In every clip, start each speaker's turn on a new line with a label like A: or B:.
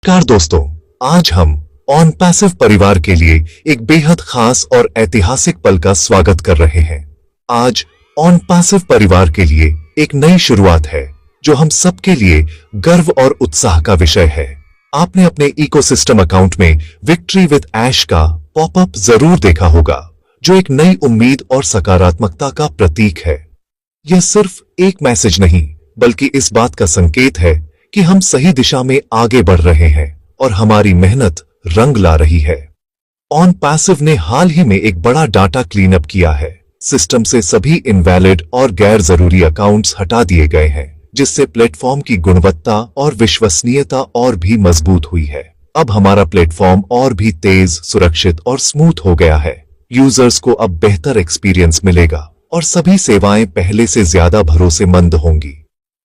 A: नमस्कार दोस्तों, आज हम ऑन पैसिव परिवार के लिए एक बेहद खास और ऐतिहासिक पल का स्वागत कर रहे हैं। आज ऑन पैसिव परिवार के लिए एक नई शुरुआत है जो हम सबके लिए गर्व और उत्साह का विषय है। आपने अपने इकोसिस्टम अकाउंट में विक्ट्री विद ऐश का पॉपअप जरूर देखा होगा, जो एक नई उम्मीद और सकारात्मकता का प्रतीक है। यह सिर्फ एक मैसेज नहीं, बल्कि इस बात का संकेत है कि हम सही दिशा में आगे बढ़ रहे हैं और हमारी मेहनत रंग ला रही है। ऑन पैसिव ने हाल ही में एक बड़ा डाटा क्लीन अप किया है। सिस्टम से सभी इनवैलिड और गैर जरूरी अकाउंट्स हटा दिए गए हैं, जिससे प्लेटफॉर्म की गुणवत्ता और विश्वसनीयता और भी मजबूत हुई है। अब हमारा प्लेटफॉर्म और भी तेज, सुरक्षित और स्मूथ हो गया है। यूजर्स को अब बेहतर एक्सपीरियंस मिलेगा और सभी सेवाएं पहले से ज्यादा भरोसेमंद होंगी।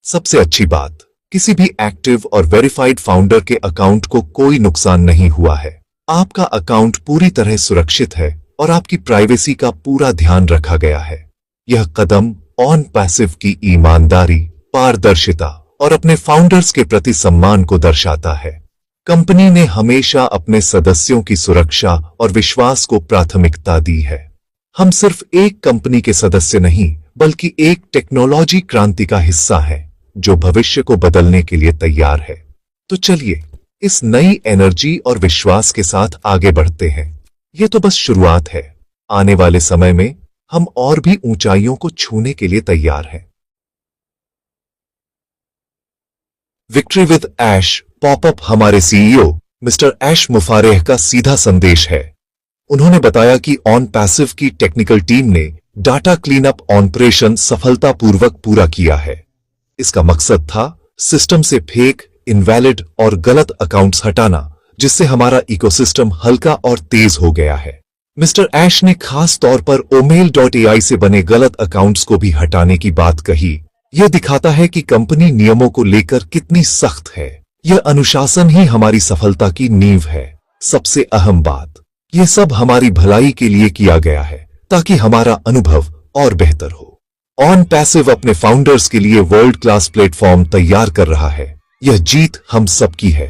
A: सबसे अच्छी बात, किसी भी एक्टिव और वेरीफाइड फाउंडर के अकाउंट को कोई नुकसान नहीं हुआ है। आपका अकाउंट पूरी तरह सुरक्षित है और आपकी प्राइवेसी का पूरा ध्यान रखा गया है। यह कदम ऑन पैसिव की ईमानदारी, पारदर्शिता और अपने फाउंडर्स के प्रति सम्मान को दर्शाता है। कंपनी ने हमेशा अपने सदस्यों की सुरक्षा और विश्वास को प्राथमिकता दी है। हम सिर्फ एक कंपनी के सदस्य नहीं, बल्कि एक टेक्नोलॉजी क्रांति का हिस्सा है जो भविष्य को बदलने के लिए तैयार है। तो चलिए इस नई एनर्जी और विश्वास के साथ आगे बढ़ते हैं। यह तो बस शुरुआत है। आने वाले समय में हम और भी ऊंचाइयों को छूने के लिए तैयार हैं। विक्ट्री विद ऐश पॉपअप हमारे सीईओ मिस्टर ऐश मुफारेह का सीधा संदेश है। उन्होंने बताया कि ऑन पैसिव की टेक्निकल टीम ने डाटा क्लीनअप ऑपरेशन सफलतापूर्वक पूरा किया है। इसका मकसद था सिस्टम से फेक, इनवैलिड और गलत अकाउंट्स हटाना, जिससे हमारा इकोसिस्टम हल्का और तेज हो गया है। मिस्टर ऐश ने खास तौर पर omail.ai से बने गलत अकाउंट्स को भी हटाने की बात कही। यह दिखाता है कि कंपनी नियमों को लेकर कितनी सख्त है। यह अनुशासन ही हमारी सफलता की नींव है। सबसे अहम बात, यह सब हमारी भलाई के लिए किया गया है, ताकि हमारा अनुभव और बेहतर हो। ऑन पैसिव अपने फाउंडर्स के लिए वर्ल्ड क्लास प्लेटफॉर्म तैयार कर रहा है। यह जीत हम सबकी है।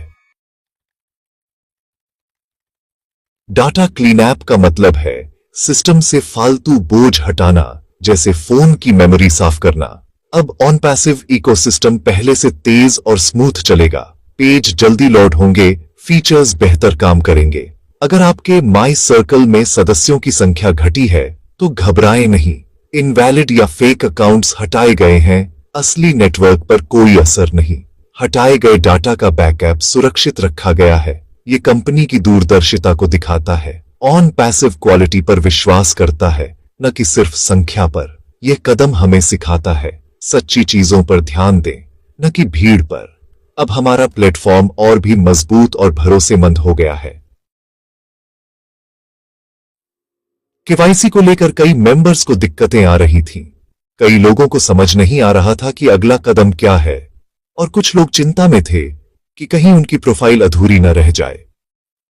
A: डाटा क्लीनअप का मतलब है सिस्टम से फालतू बोझ हटाना, जैसे फोन की मेमोरी साफ करना। अब ऑन पैसिव इकोसिस्टम पहले से तेज और स्मूथ चलेगा। पेज जल्दी लोड होंगे, फीचर्स बेहतर काम करेंगे। अगर आपके माई सर्कल में सदस्यों की संख्या घटी है तो घबराएं नहीं। इनवैलिड या फेक अकाउंट्स हटाए गए हैं, असली नेटवर्क पर कोई असर नहीं। हटाए गए डाटा का बैकअप सुरक्षित रखा गया है। ये कंपनी की दूरदर्शिता को दिखाता है। ऑन पैसिव क्वालिटी पर विश्वास करता है, न कि सिर्फ संख्या पर। यह कदम हमें सिखाता है सच्ची चीजों पर ध्यान दें, न कि भीड़ पर। अब हमारा प्लेटफॉर्म और भी मजबूत और भरोसेमंद हो गया है। केवाईसी को लेकर कई मेंबर्स को दिक्कतें आ रही थीं। कई लोगों को समझ नहीं आ रहा था कि अगला कदम क्या है, और कुछ लोग चिंता में थे कि कहीं उनकी प्रोफाइल अधूरी न रह जाए।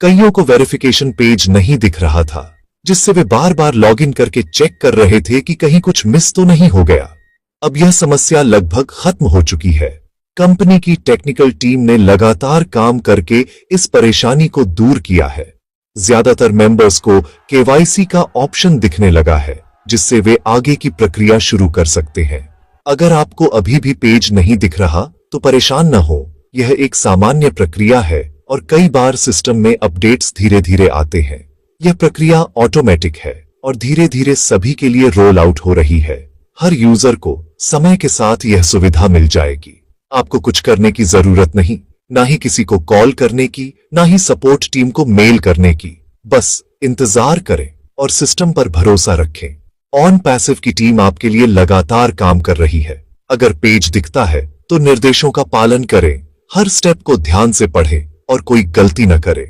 A: कईयों को वेरिफिकेशन पेज नहीं दिख रहा था, जिससे वे बार बार लॉगिन करके चेक कर रहे थे कि कहीं कुछ मिस तो नहीं हो गया। अब यह समस्या लगभग खत्म हो चुकी है। कंपनी की टेक्निकल टीम ने लगातार काम करके इस परेशानी को दूर किया है। ज्यादातर मेंबर्स को केवाईसी का ऑप्शन दिखने लगा है, जिससे वे आगे की प्रक्रिया शुरू कर सकते हैं। अगर आपको अभी भी पेज नहीं दिख रहा तो परेशान न हो। यह एक सामान्य प्रक्रिया है और कई बार सिस्टम में अपडेट्स धीरे धीरे आते हैं। यह प्रक्रिया ऑटोमेटिक है और धीरे धीरे सभी के लिए रोल आउट हो रही है। हर यूजर को समय के साथ यह सुविधा मिल जाएगी। आपको कुछ करने की जरूरत नहीं, ना ही किसी को कॉल करने की, ना ही सपोर्ट टीम को मेल करने की। बस इंतजार करें और सिस्टम पर भरोसा रखें। ऑन पैसिव की टीम आपके लिए लगातार काम कर रही है। अगर पेज दिखता है तो निर्देशों का पालन करें, हर स्टेप को ध्यान से पढ़ें और कोई गलती न करें।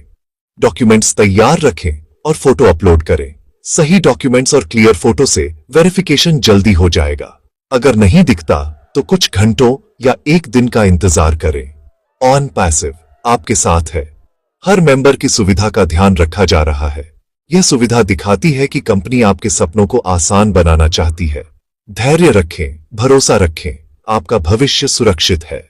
A: डॉक्यूमेंट्स तैयार रखें और फोटो अपलोड करें। सही डॉक्यूमेंट्स और क्लियर फोटो से वेरिफिकेशन जल्दी हो जाएगा। अगर नहीं दिखता तो कुछ घंटों या एक दिन का इंतजार करें। ऑन पैसिव आपके साथ है। हर मेंबर की सुविधा का ध्यान रखा जा रहा है। यह सुविधा दिखाती है कि कंपनी आपके सपनों को आसान बनाना चाहती है। धैर्य रखें, भरोसा रखें, आपका भविष्य सुरक्षित है।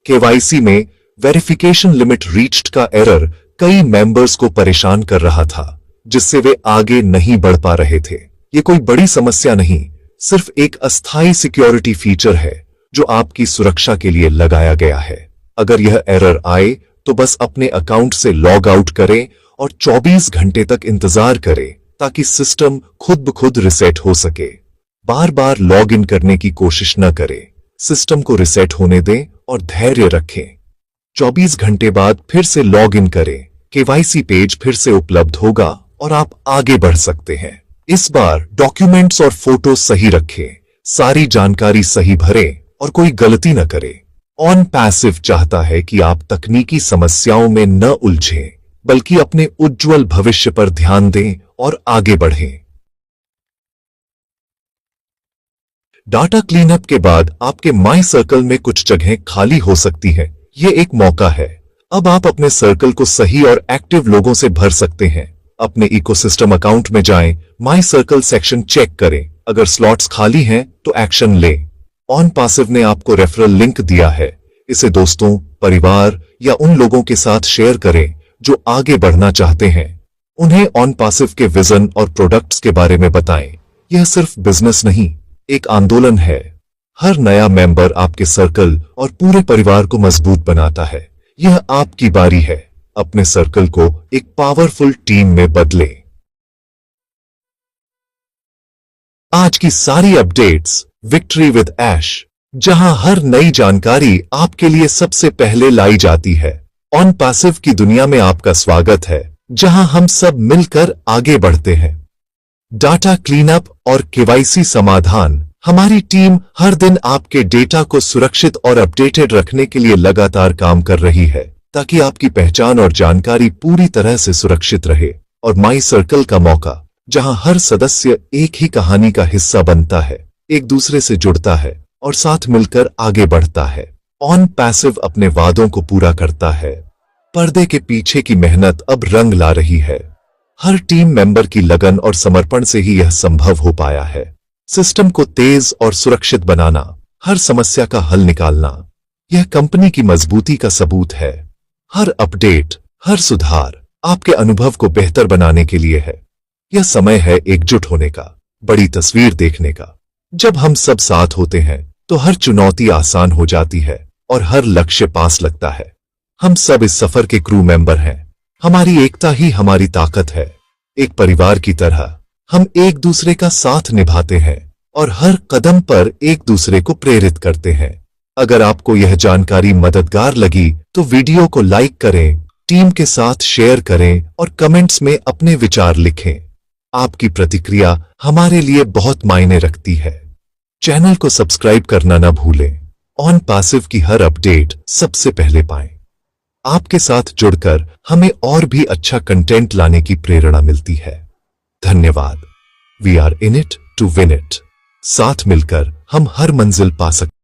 A: केवाईसी में वेरिफिकेशन लिमिट रीच्ड का एरर कई मेंबर्स को परेशान कर रहा था, जिससे वे आगे नहीं बढ़ पा रहे थे। ये कोई बड़ी समस्या नहीं, सिर्फ एक अस्थायी सिक्योरिटी फीचर है जो आपकी सुरक्षा के लिए लगाया गया है। अगर यह एरर आए तो बस अपने अकाउंट से लॉग आउट करें और 24 घंटे तक इंतजार करें ताकि सिस्टम खुद ब खुद रिसेट हो सके। बार बार लॉग इन करने की कोशिश न करें, सिस्टम को रिसेट होने दें और धैर्य रखें। 24 घंटे बाद फिर से लॉग इन करें, केवाईसी पेज फिर से उपलब्ध होगा और आप आगे बढ़ सकते हैं। इस बार डॉक्यूमेंट्स और फोटो सही रखें, सारी जानकारी सही भरें और कोई गलती न करें। ऑन पैसिव चाहता है कि आप तकनीकी समस्याओं में न उलझें, बल्कि अपने उज्जवल भविष्य पर ध्यान दें और आगे बढ़ें। डाटा क्लीनअप के बाद आपके माई सर्कल में कुछ जगहें खाली हो सकती हैं। यह एक मौका है। अब आप अपने सर्कल को सही और एक्टिव लोगों से भर सकते हैं। अपने इकोसिस्टम अकाउंट में जाएं, माई सर्कल सेक्शन चेक करें। अगर स्लॉट्स खाली हैं तो एक्शन लें। ऑन पैसिव ने आपको रेफरल लिंक दिया है, इसे दोस्तों, परिवार या उन लोगों के साथ शेयर करें जो आगे बढ़ना चाहते हैं। उन्हें ऑन पैसिव के विजन और प्रोडक्ट्स के बारे में बताएं। यह सिर्फ बिजनेस नहीं, एक आंदोलन है। हर नया मेंबर आपके सर्कल और पूरे परिवार को मजबूत बनाता है। यह आपकी बारी है, अपने सर्कल को एक पावरफुल टीम में बदलें। आज की सारी अपडेट्स विक्ट्री विद ऐश, जहां हर नई जानकारी आपके लिए सबसे पहले लाई जाती है। ऑन पैसिव की दुनिया में आपका स्वागत है, जहां हम सब मिलकर आगे बढ़ते हैं। डाटा क्लीनअप और केवाईसी समाधान, हमारी टीम हर दिन आपके डेटा को सुरक्षित और अपडेटेड रखने के लिए लगातार काम कर रही है, ताकि आपकी पहचान और जानकारी पूरी तरह से सुरक्षित रहे। और माई सर्कल का मौका, जहां हर सदस्य एक ही कहानी का हिस्सा बनता है, एक दूसरे से जुड़ता है और साथ मिलकर आगे बढ़ता है। ऑन पैसिव अपने वादों को पूरा करता है। पर्दे के पीछे की मेहनत अब रंग ला रही है। हर टीम मेंबर की लगन और समर्पण से ही यह संभव हो पाया है। सिस्टम को तेज और सुरक्षित बनाना, हर समस्या का हल निकालना, यह कंपनी की मजबूती का सबूत है। हर अपडेट, हर सुधार आपके अनुभव को बेहतर बनाने के लिए है। यह समय है एकजुट होने का, बड़ी तस्वीर देखने का। जब हम सब साथ होते हैं तो हर चुनौती आसान हो जाती है और हर लक्ष्य पास लगता है। हम सब इस सफर के क्रू मेंबर हैं। हमारी एकता ही हमारी ताकत है। एक परिवार की तरह हम एक दूसरे का साथ निभाते हैं और हर कदम पर एक दूसरे को प्रेरित करते हैं। अगर आपको यह जानकारी मददगार लगी तो वीडियो को लाइक करें, टीम के साथ शेयर करें और कमेंट्स में अपने विचार लिखें। आपकी प्रतिक्रिया हमारे लिए बहुत मायने रखती है। चैनल को सब्सक्राइब करना न भूलें। ऑन पैसिव की हर अपडेट सबसे पहले पाएं। आपके साथ जुड़कर हमें और भी अच्छा कंटेंट लाने की प्रेरणा मिलती है। धन्यवाद। We are in it to win it. साथ मिलकर हम हर मंजिल पा सकते हैं।